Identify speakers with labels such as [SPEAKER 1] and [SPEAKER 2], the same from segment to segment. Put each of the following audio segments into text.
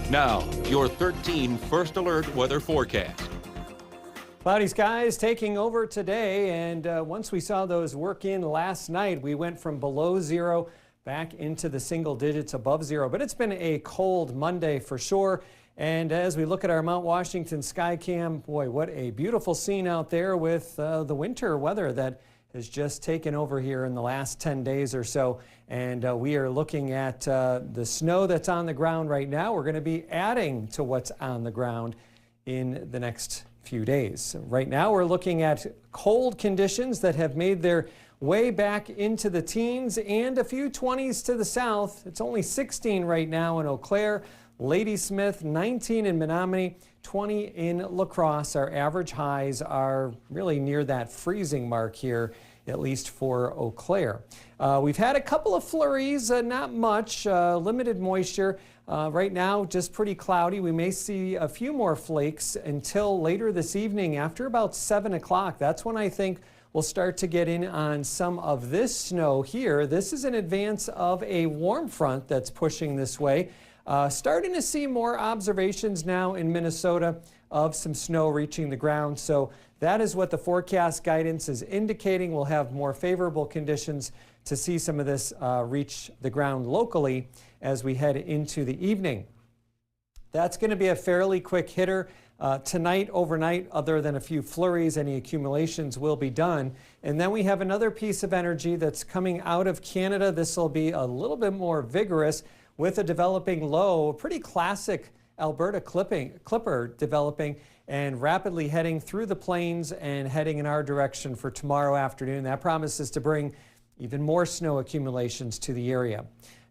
[SPEAKER 1] Now, your 13 First Alert weather forecast.
[SPEAKER 2] Cloudy skies taking over today, and once we saw those work in last night, we went from below zero back into the single digits above zero. But it's been a cold Monday for sure. And as we look at our Mount Washington Skycam, boy, what a beautiful scene out there with the winter weather that has just taken over here in the last 10 days or so. And we are looking at the snow that's on the ground right now. We're going to be adding to what's on the ground in the next few days. Right now we're looking at cold conditions that have made their way back into the teens and a few 20s to the south. It's only 16 right now in Eau Claire, Ladysmith, 19 in Menominee, 20 in La Crosse. Our average highs are really near that freezing mark here, at least for Eau Claire. We've had a couple of flurries, not much, limited moisture. Right now, just pretty cloudy. We may see a few more flakes until later this evening after about 7 o'clock. That's when I think we'll start to get in on some of this snow here. This is in advance of a warm front that's pushing this way. Starting to see more observations now in Minnesota of some snow reaching the ground. So that is what the forecast guidance is indicating. We'll have more favorable conditions to see some of this reach the ground locally as we head into the evening. That's going to be a fairly quick hitter. Tonight, overnight, other than a few flurries, any accumulations will be done. And then we have another piece of energy that's coming out of Canada. This will be a little bit more vigorous with a developing low, a pretty classic Alberta clipper developing and rapidly heading through the plains and heading in our direction for tomorrow afternoon. That promises to bring even more snow accumulations to the area.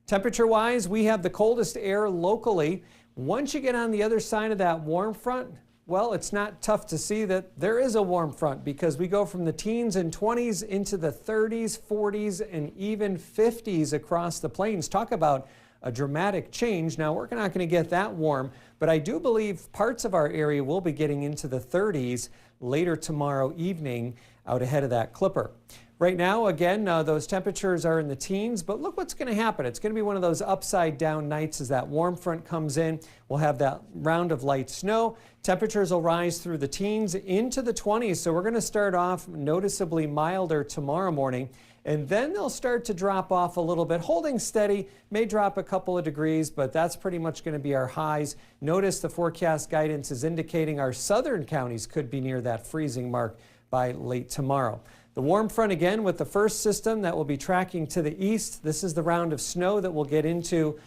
[SPEAKER 2] Temperature-wise, we have the coldest air locally. Once you get on the other side of that warm front, well, it's not tough to see that there is a warm front because we go from the teens and 20s into the 30s, 40s, and even 50s across the plains. Talk about a dramatic change. Now, we're not going to get that warm, but I do believe parts of our area will be getting into the 30s later tomorrow evening out ahead of that clipper. Right now, again, those temperatures are in the teens, but look what's going to happen. It's going to be one of those upside down nights as that warm front comes in. We'll have that round of light snow. Temperatures will rise through the teens into the 20s, so we're going to start off noticeably milder tomorrow morning, and then they'll start to drop off a little bit, holding steady, may drop a couple of degrees, but that's pretty much going to be our highs. Notice the forecast guidance is indicating our southern counties could be near that freezing mark by late tomorrow. The warm front again with the first system that will be tracking to the east. This is the round of snow that we'll get into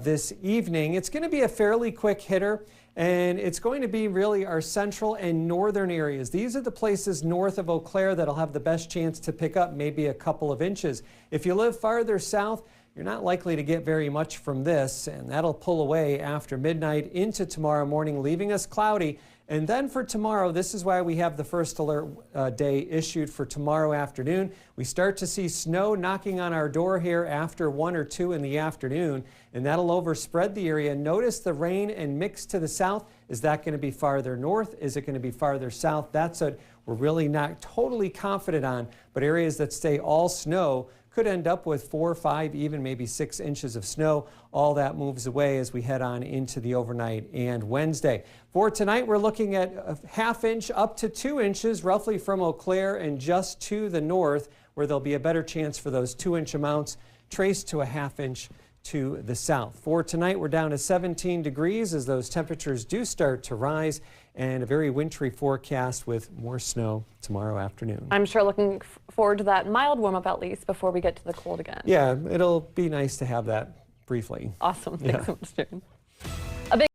[SPEAKER 2] this evening. It's going to be a fairly quick hitter, and it's going to be really our central and northern areas. These are the places north of Eau Claire that'll have the best chance to pick up maybe a couple of inches. If you live farther south, you're not likely to get very much from this, and that'll pull away after midnight into tomorrow morning, leaving us cloudy. And then for tomorrow, this is why we have the first alert day issued for tomorrow afternoon. We start to see snow knocking on our door here after 1 or 2 in the afternoon, and that'll overspread the area. Notice the rain and mix to the south. Is that going to be farther north? Is it going to be farther south? That's what we're really not totally confident on, but areas that stay all snow could end up with 4, 5, even maybe 6 inches of snow. All that moves away as we head on into the overnight and Wednesday. For tonight, we're looking at a ½ inch up to 2 inches, roughly from Eau Claire and just to the north, where there'll be a better chance for those 2-inch amounts traced to a ½ inch to the south. For tonight, we're down to 17 degrees as those temperatures do start to rise, and a very wintry forecast with more snow tomorrow afternoon.
[SPEAKER 3] I'm sure looking forward to that mild warm-up at least before we get to the cold again.
[SPEAKER 2] Yeah, it'll be nice to have that briefly.
[SPEAKER 3] Awesome. Thanks so much, Jaron.